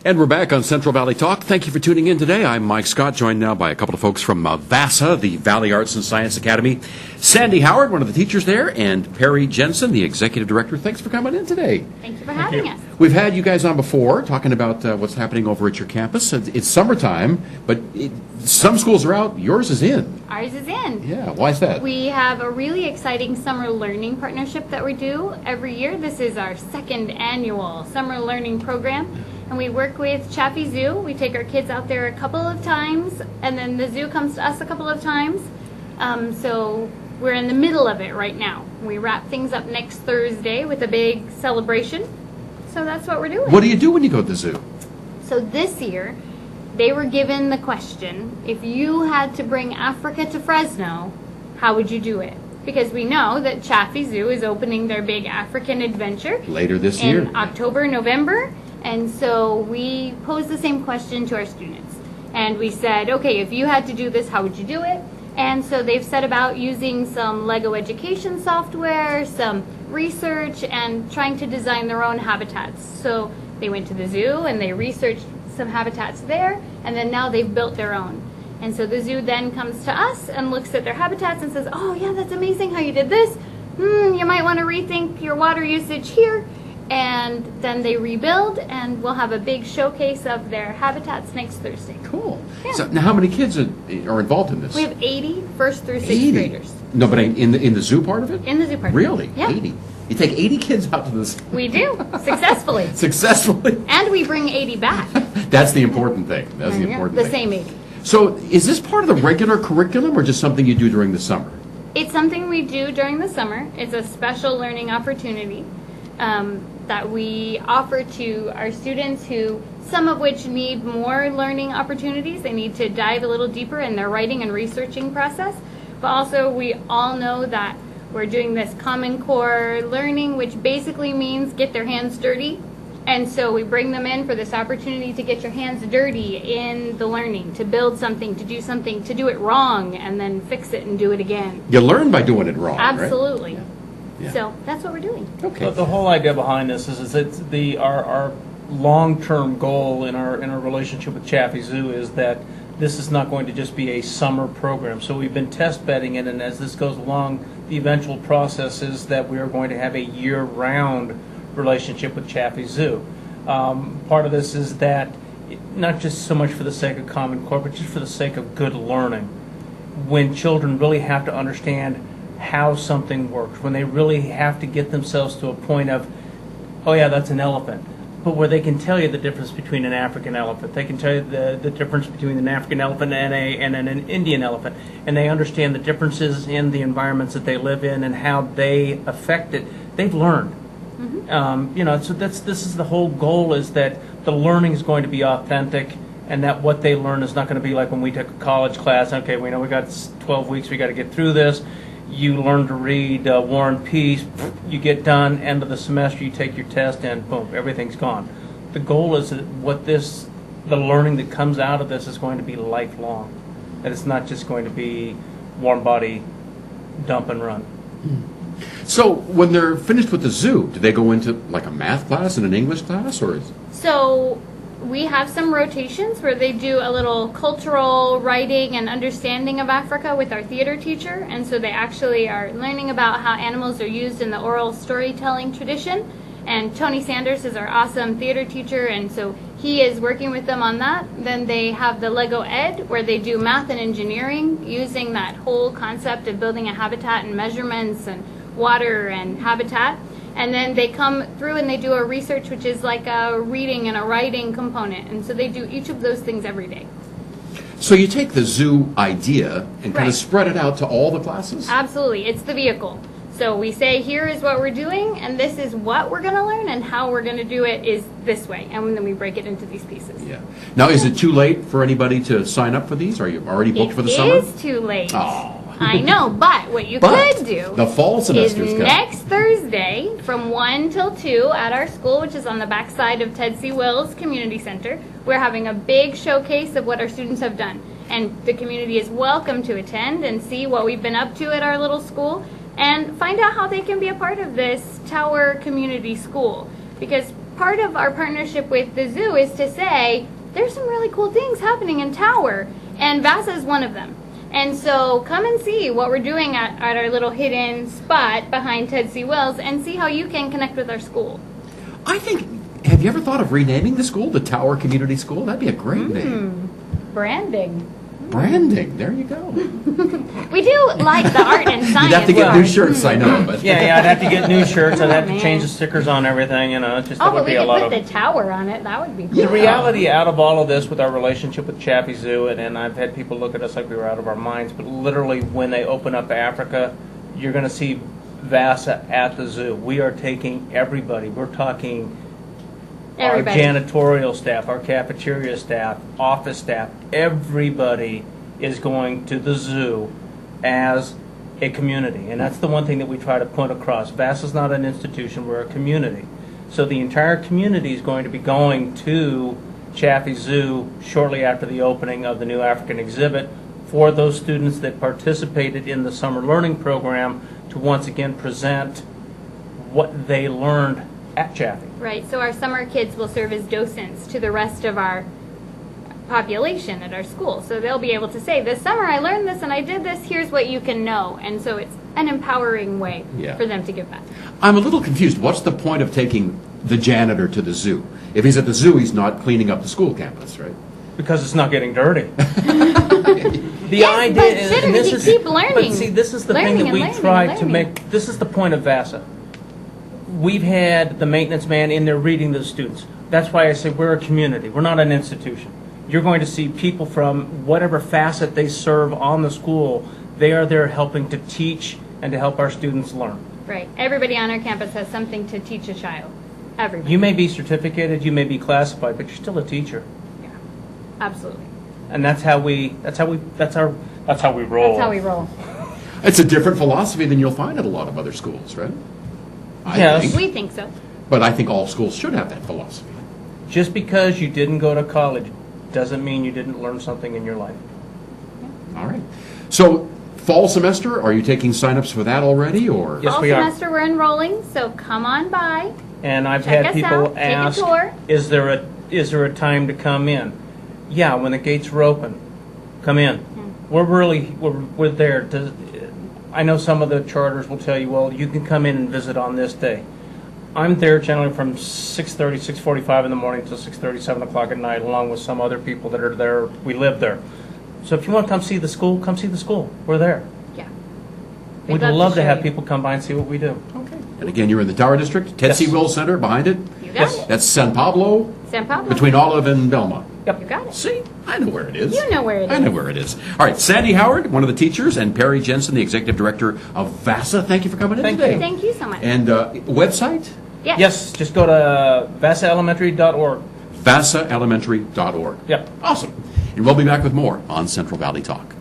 And we're back on Central Valley Talk. Thank you for tuning in today. I'm Mike Scott, joined now by a couple of folks from VASA, the Valley Arts and Science Academy. Sandy Howard, one of the teachers there, and Perry Jensen, the executive director. Thanks for coming in today. Thank you for having us. We've had you guys on before, talking about what's happening over at your campus. It's summertime, but some schools are out. Yours is in. Ours is in. Yeah, why is that? We have a really exciting summer learning partnership that we do every year. This is our second annual summer learning program. And we work with Chaffee Zoo. We take our kids out there a couple of times, and then the zoo comes to us a couple of times. So we're in the middle of it right now. We wrap things up next Thursday with a big celebration. So that's what we're doing. What do you do when you go to the zoo? So this year, they were given the question, if you had to bring Africa to Fresno, how would you do it? Because we know that Chaffee Zoo is opening their big African adventure later this year. In October, November. And so we posed the same question to our students. And we said, okay, if you had to do this, how would you do it? And so they've set about using some Lego education software, some research, and trying to design their own habitats. So they went to the zoo and they researched some habitats there, and then now they've built their own. And so the zoo then comes to us and looks at their habitats and says, oh yeah, that's amazing how you did this. You might want to rethink your water usage here. And then they rebuild, and we'll have a big showcase of their habitats next Thursday. Cool. Yeah. So now how many kids are involved in this? We have 80 first through 6th 80? graders. No, but in the zoo part of it? In the zoo part. Really? Yeah. 80? You take 80 kids out to the zoo? We do, successfully. Successfully? And we bring 80 back. That's the important thing. That's the important thing. The same 80. So is this part of the regular curriculum or just something you do during the summer? It's something we do during the summer. It's a special learning opportunity that we offer to our students who, some of which need more learning opportunities. They need to dive a little deeper in their writing and researching process. But also we all know that we're doing this Common Core learning, which basically means get their hands dirty. And so we bring them in for this opportunity to get your hands dirty in the learning, to build something, to do something, to do it wrong, and then fix it and do it again. You learn by doing it wrong, Absolutely. Right? Yeah. So that's what we're doing. Okay. The whole idea behind this is that our long-term goal in our relationship with Chaffee Zoo is that this is not going to just be a summer program. So we've been test bedding it, and as this goes along, the eventual process is that we are going to have a year-round relationship with Chaffee Zoo. Part of this is that not just so much for the sake of Common Core, but just for the sake of good learning. When children really have to understand how something works, when they really have to get themselves to a point of, oh yeah, that's an elephant, but where they can tell you the difference between an African elephant, they can tell you the difference between an African elephant and an Indian elephant, and they understand the differences in the environments that they live in and how they affect it. They've learned. Mm-hmm. So this is the whole goal, is that the learning is going to be authentic, and that what they learn is not going to be like when we took a college class. Okay, we know we got 12 weeks, we got to get through this. You learn to read War and Peace, you get done, end of the semester, you take your test, and boom, everything's gone. The goal is that the learning that comes out of this is going to be lifelong. That it's not just going to be warm body, dump and run. So when they're finished with the zoo, do they go into like a math class and an English class, or is... So we have some rotations where they do a little cultural writing and understanding of Africa with our theater teacher, and so they actually are learning about how animals are used in the oral storytelling tradition. And Tony Sanders is our awesome theater teacher, and so he is working with them on that. Then they have the Lego Ed, where they do math and engineering using that whole concept of building a habitat and measurements and water and habitat. And then they come through and they do a research, which is like a reading and a writing component. And so they do each of those things every day. So you take the zoo idea and kind Right. of spread it out to all the classes? Absolutely. It's the vehicle. So we say, here is what we're doing, and this is what we're going to learn, and how we're going to do it is this way. And then we break it into these pieces. Yeah. Now, is it too late for anybody to sign up for these? Are you already booked for the summer? It is too late. Oh. I know, but what you But could do the fall is semester's coming. next Thursday from 1 till 2 at our school, which is on the backside of Ted C. Wills Community Center. We're having a big showcase of what our students have done. And the community is welcome to attend and see what we've been up to at our little school and find out how they can be a part of this Tower Community School. Because part of our partnership with the zoo is to say, there's some really cool things happening in Tower, and VASA is one of them. And so come and see what we're doing at our little hidden spot behind Ted C. Wills and see how you can connect with our school. I think, have you ever thought of renaming the school the Tower Community School? That'd be a great name. Branding. Branding, there you go. We do like the art and science. You'd have to get new part. shirts, I know, but. Yeah, I'd have to get new shirts, I'd have to man. change the stickers on everything, just Oh, that but would we be a could lot put of. the tower on it. That would be The cool. reality out of all of this with our relationship with Chaffee Zoo, and I've had people look at us like we were out of our minds, but literally when they open up Africa, you're going to see VASA at the zoo. We are taking everybody. We're talking Everybody. our janitorial staff, our cafeteria staff, office staff, everybody is going to the zoo as a community. And that's the one thing that we try to put across. VASA's not an institution, we're a community. So the entire community is going to be going to Chaffee Zoo shortly after the opening of the new African exhibit for those students that participated in the summer learning program to once again present what they learned at Chaffee. Right, so our summer kids will serve as docents to the rest of our population at our school. So they'll be able to say, this summer I learned this and I did this, here's what you can know. And so it's an empowering way Yeah. for them to give back. I'm a little confused. What's the point of taking the janitor to the zoo? If he's at the zoo, he's not cleaning up the school campus, right? Because it's not getting dirty. The Yes, idea but is, shouldn't and this we is, keep but learning? see, this is the Learning thing that and we learning and tried to learning. make. This is the point of VASA. We've had the maintenance man in there reading to the students. That's why I say we're a community. We're not an institution. You're going to see people from whatever facet they serve on the school. They are there helping to teach and to help our students learn. Right, everybody on our campus has something to teach a child. Everybody. You may be certificated, you may be classified, but you're still a teacher. Yeah, absolutely. And that's how we roll. That's how we roll. It's a different philosophy than you'll find at a lot of other schools, right? I Yes. think. We think so. But I think all schools should have that philosophy. Just because you didn't go to college doesn't mean you didn't learn something in your life. All right. So, fall semester, are you taking signups for that already, or? Yes, Fall we are. semester we're enrolling, so come on by. And I've Check had us people out, take a ask, tour. is there a time to come in? Yeah, when the gates are open, come in. We're there to, I know some of the charters will tell you, well, you can come in and visit on this day. I'm there generally from 6:30, 6:45 in the morning till 6:30, 7 o'clock at night, along with some other people that are there. We live there. So if you want to come see the school, come see the school. We're there. Yeah. We'd love to have people come by and see what we do. Okay. And again, you're in the Tower District, Ted C. Yes. Wills Center behind it. You got Yes. it. That's San Pablo, San Pablo. between Olive and Belmont. You got it. See, I know where it is. You know where it I is. know where it is. All right, Sandy Howard, one of the teachers, and Perry Jensen, the executive director of VASA. Thank you for coming in Thank today. you. Thank you so much. And website? Yes. Yes, just go to vasaelementary.org. VASAelementary.org. Yep. Awesome. And we'll be back with more on Central Valley Talk.